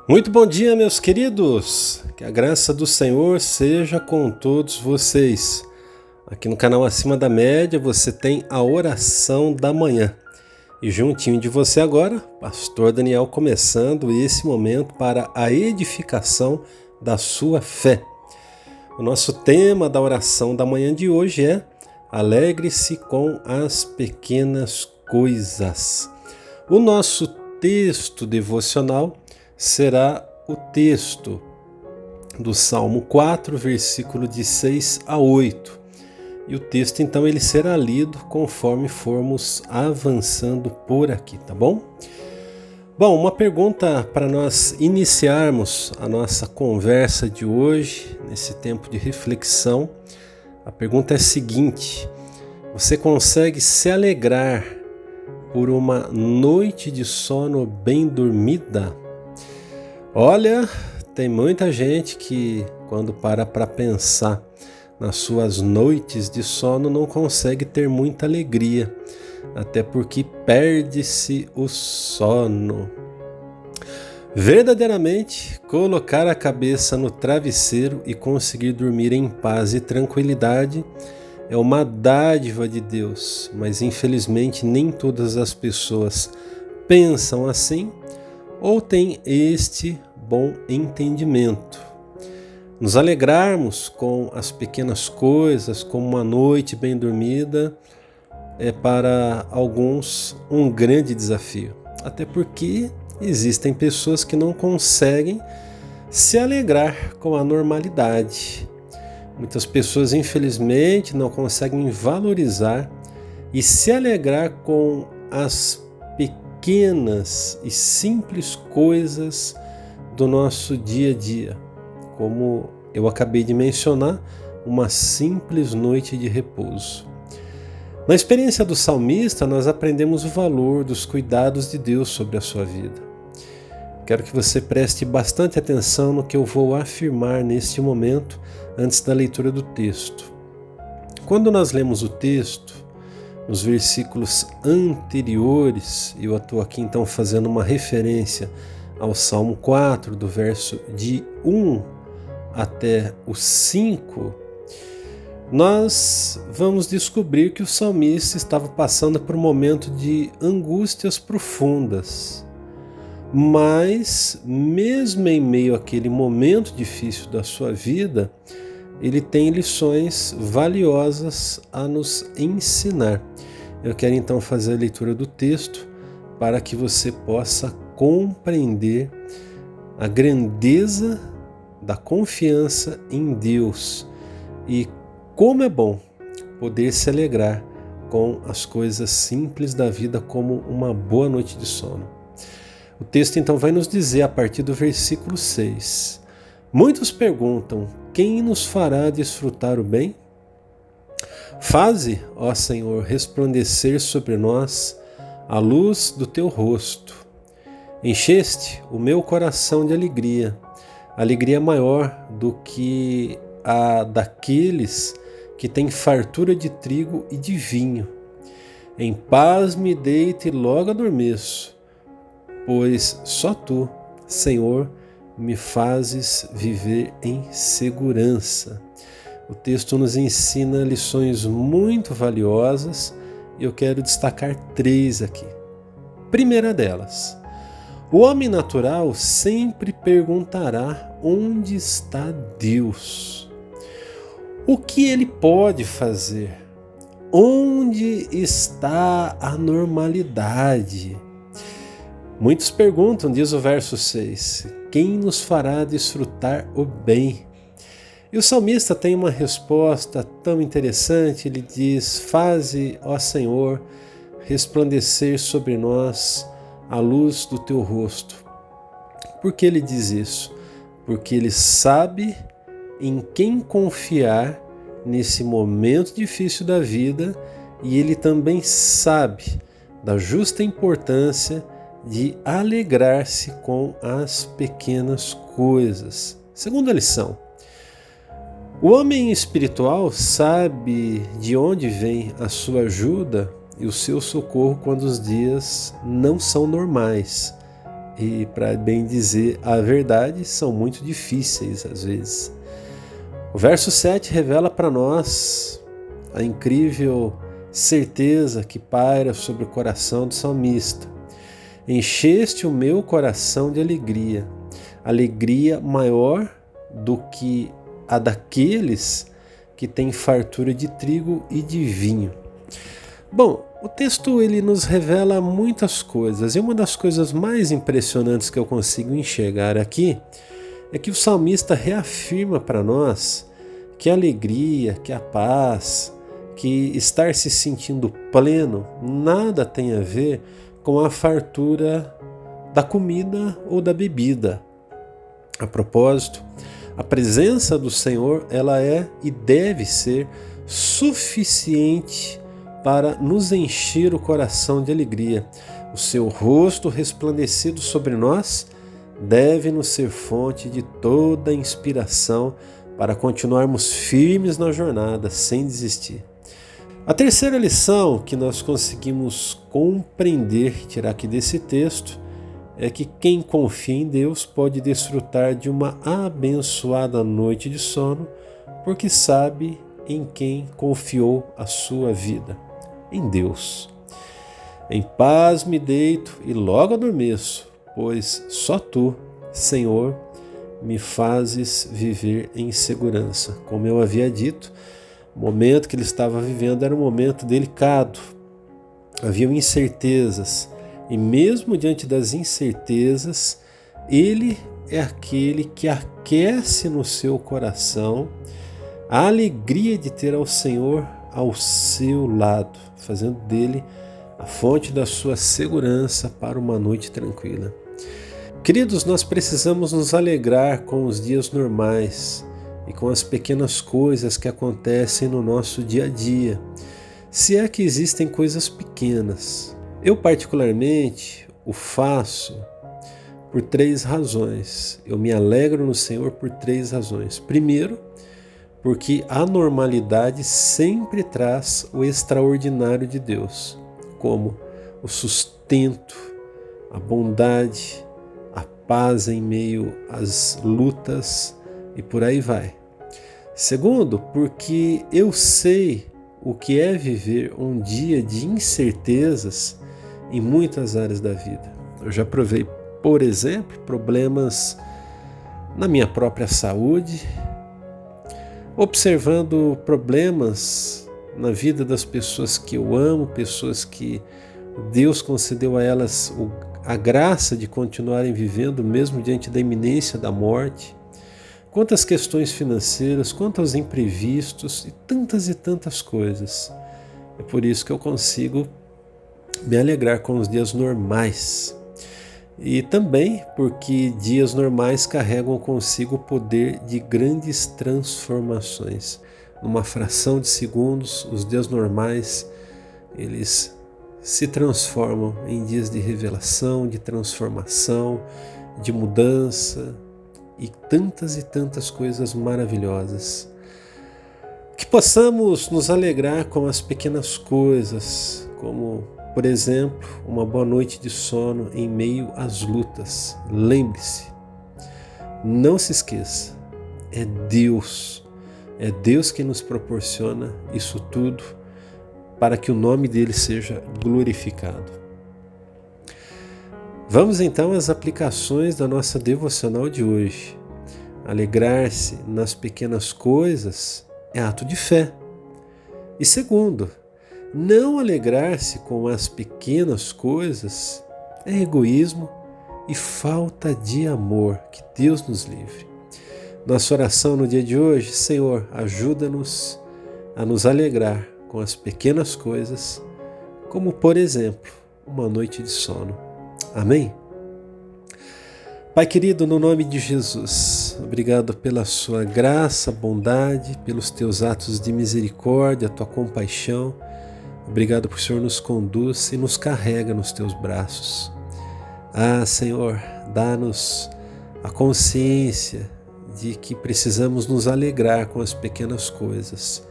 Muito bom dia, meus queridos! Que a graça do Senhor seja com todos vocês. Aqui no canal Acima da Média você tem a oração da manhã. E juntinho de você agora, Pastor Daniel começando esse momento para a edificação da sua fé. O nosso tema da oração da manhã de hoje é: alegre-se com as pequenas coisas. O nosso texto devocional será o texto do Salmo 4, versículo de 6 a 8. E o texto então ele será lido conforme formos avançando por aqui, tá bom? Bom, uma pergunta para nós iniciarmos a nossa conversa de hoje, nesse tempo de reflexão. A pergunta é a seguinte: você consegue se alegrar por uma noite de sono bem dormida? Olha, tem muita gente que, quando para pensar nas suas noites de sono, não consegue ter muita alegria, até porque perde-se o sono. Verdadeiramente, colocar a cabeça no travesseiro e conseguir dormir em paz e tranquilidade é uma dádiva de Deus, mas infelizmente nem todas as pessoas pensam assim ou têm este bom entendimento. Nos alegrarmos com as pequenas coisas, como uma noite bem dormida, é para alguns um grande desafio. Até porque existem pessoas que não conseguem se alegrar com a normalidade. Muitas pessoas, infelizmente, não conseguem valorizar e se alegrar com as pequenas e simples coisas do nosso dia a dia, como eu acabei de mencionar, uma simples noite de repouso. Na experiência do salmista, nós aprendemos o valor dos cuidados de Deus sobre a sua vida. Quero que você preste bastante atenção no que eu vou afirmar neste momento, antes da leitura do texto. Quando nós lemos o texto, nos versículos anteriores, eu estou aqui então fazendo uma referência ao Salmo 4, do verso de 1 até o 5, nós vamos descobrir que o salmista estava passando por um momento de angústias profundas. Mas, mesmo em meio àquele momento difícil da sua vida, ele tem lições valiosas a nos ensinar. Eu quero então fazer a leitura do texto para que você possa compreender a grandeza da confiança em Deus e como é bom poder se alegrar com as coisas simples da vida, como uma boa noite de sono. O texto então vai nos dizer a partir do versículo 6: muitos perguntam: quem nos fará desfrutar o bem? Faze, ó Senhor, resplandecer sobre nós a luz do teu rosto. Encheste o meu coração de alegria, alegria maior do que a daqueles que têm fartura de trigo e de vinho. Em paz me deito e logo adormeço, pois só tu, Senhor, me fazes viver em segurança. O texto nos ensina lições muito valiosas e eu quero destacar 3 aqui. Primeira delas: o homem natural sempre perguntará onde está Deus. O que ele pode fazer? Onde está a normalidade? Muitos perguntam, diz o verso 6, quem nos fará desfrutar o bem? E o salmista tem uma resposta tão interessante, ele diz: faze, ó Senhor, resplandecer sobre nós a luz do teu rosto. Por que ele diz isso? Porque ele sabe em quem confiar nesse momento difícil da vida e ele também sabe da justa importância de alegrar-se com as pequenas coisas. Segunda lição: o homem espiritual sabe de onde vem a sua ajuda e o seu socorro quando os dias não são normais. e, para bem dizer a verdade, são muito difíceis às vezes. O verso 7 revela para nós a incrível certeza que paira sobre o coração do salmista. Encheste o meu coração de alegria, alegria maior do que a daqueles que têm fartura de trigo e de vinho. Bom, o texto ele nos revela muitas coisas, e uma das coisas mais impressionantes que eu consigo enxergar aqui é que o salmista reafirma para nós que a alegria, que a paz, que estar se sentindo pleno nada tem a ver com a fartura da comida ou da bebida. A propósito, a presença do Senhor ela é e deve ser suficiente para nos encher o coração de alegria. O seu rosto resplandecido sobre nós deve nos ser fonte de toda a inspiração para continuarmos firmes na jornada, sem desistir. A terceira lição que nós conseguimos compreender e tirar aqui desse texto é que quem confia em Deus pode desfrutar de uma abençoada noite de sono, porque sabe em quem confiou a sua vida, em Deus. Em paz me deito e logo adormeço, pois só Tu, Senhor, me fazes viver em segurança. Como eu havia dito, o momento que ele estava vivendo era um momento delicado. Haviam incertezas, e mesmo diante das incertezas, ele é aquele que aquece no seu coração a alegria de ter ao Senhor ao seu lado, fazendo dele a fonte da sua segurança para uma noite tranquila. Queridos, nós precisamos nos alegrar com os dias normais e com as pequenas coisas que acontecem no nosso dia a dia, se é que existem coisas pequenas. Eu particularmente o faço por 3 razões. Eu me alegro no Senhor por 3 razões. Primeiro, porque a normalidade sempre traz o extraordinário de Deus, como o sustento, a bondade, a paz em meio às lutas e por aí vai. Segundo, porque eu sei o que é viver um dia de incertezas em muitas áreas da vida. Eu já provei, por exemplo, problemas na minha própria saúde, observando problemas na vida das pessoas que eu amo, pessoas que Deus concedeu a elas a graça de continuarem vivendo mesmo diante da iminência da morte. Quantas questões financeiras, quantos imprevistos e tantas coisas. É por isso que eu consigo me alegrar com os dias normais. E também porque dias normais carregam consigo o poder de grandes transformações. Numa fração de segundos, os dias normais, eles se transformam em dias de revelação, de transformação, de mudança e tantas coisas maravilhosas. Que possamos nos alegrar com as pequenas coisas, como, por exemplo, uma boa noite de sono em meio às lutas. Lembre-se, não se esqueça, é Deus que nos proporciona isso tudo para que o nome dele seja glorificado. Vamos então às aplicações da nossa devocional de hoje. Alegrar-se nas pequenas coisas é ato de fé. E segundo, não alegrar-se com as pequenas coisas é egoísmo e falta de amor. Que Deus nos livre. Nossa oração no dia de hoje: Senhor, ajuda-nos a nos alegrar com as pequenas coisas, como, por exemplo, uma noite de sono. Amém? Pai querido, no nome de Jesus, obrigado pela sua graça, bondade, pelos teus atos de misericórdia, a tua compaixão. Obrigado por o Senhor nos conduz e nos carrega nos teus braços. Ah, Senhor, dá-nos a consciência de que precisamos nos alegrar com as pequenas coisas,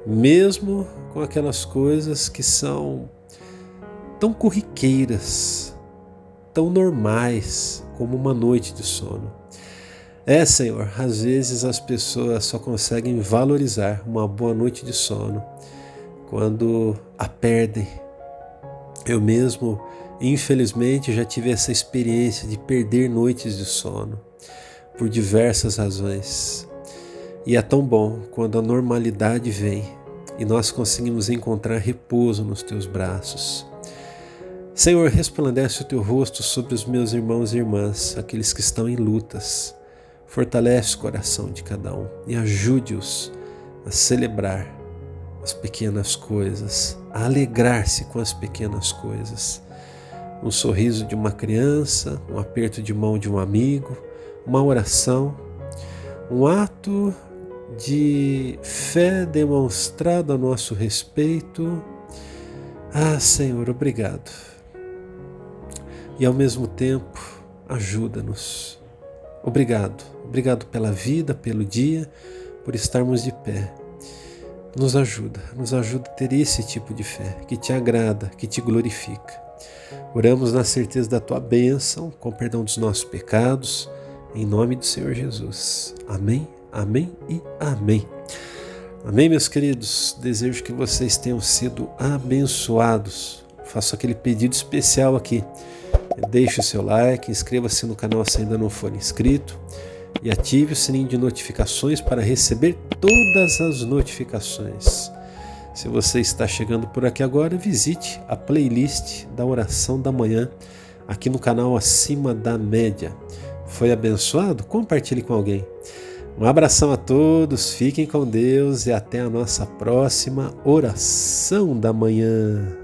mesmo com aquelas coisas que são tão corriqueiras, tão normais como uma noite de sono. Senhor, às vezes as pessoas só conseguem valorizar uma boa noite de sono quando a perdem. Eu mesmo, infelizmente, já tive essa experiência de perder noites de sono por diversas razões. E é tão bom quando a normalidade vem e nós conseguimos encontrar repouso nos teus braços. Senhor, resplandece o teu rosto sobre os meus irmãos e irmãs, aqueles que estão em lutas. Fortalece o coração de cada um e ajude-os a celebrar as pequenas coisas, a alegrar-se com as pequenas coisas. Um sorriso de uma criança, um aperto de mão de um amigo, uma oração, um ato de fé demonstrado a nosso respeito. Senhor, obrigado. E ao mesmo tempo, ajuda-nos. Obrigado pela vida, pelo dia, por estarmos de pé. Nos ajuda a ter esse tipo de fé, que te agrada, que te glorifica. Oramos na certeza da tua bênção, com perdão dos nossos pecados, em nome do Senhor Jesus. Amém, amém e amém. Amém, meus queridos. Desejo que vocês tenham sido abençoados. Faço aquele pedido especial aqui. Deixe o seu like, inscreva-se no canal se ainda não for inscrito e ative o sininho de notificações para receber todas as notificações. Se você está chegando por aqui agora, visite a playlist da oração da manhã aqui no canal Acima da Média. Foi abençoado? Compartilhe com alguém. Um abração a todos, fiquem com Deus e até a nossa próxima oração da manhã.